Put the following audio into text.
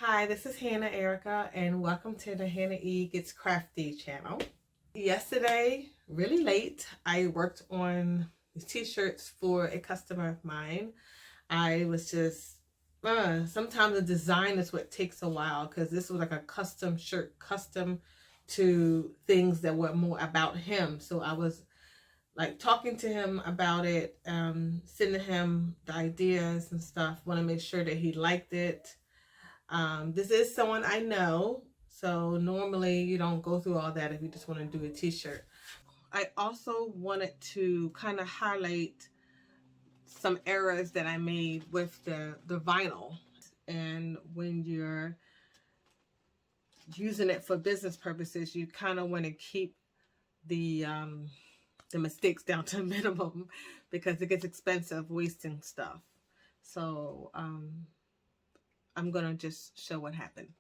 Hi, this is Hannah Erica, and welcome to the Hannah E Gets Crafty channel. Yesterday, really late, I worked on these t-shirts for a customer of mine. I was just, sometimes the design is what takes a while because this was like a custom shirt, custom to things that were more about him. So I was like talking to him about it, sending him the ideas and stuff. Want to make sure that he liked it. This is someone I know, so normally you don't go through all that if you just want to do a t-shirt. I also wanted to kind of highlight some errors that I made with the vinyl. And when you're using it for business purposes, you kind of want to keep the mistakes down to a minimum because it gets expensive wasting stuff. So I'm gonna just show what happened.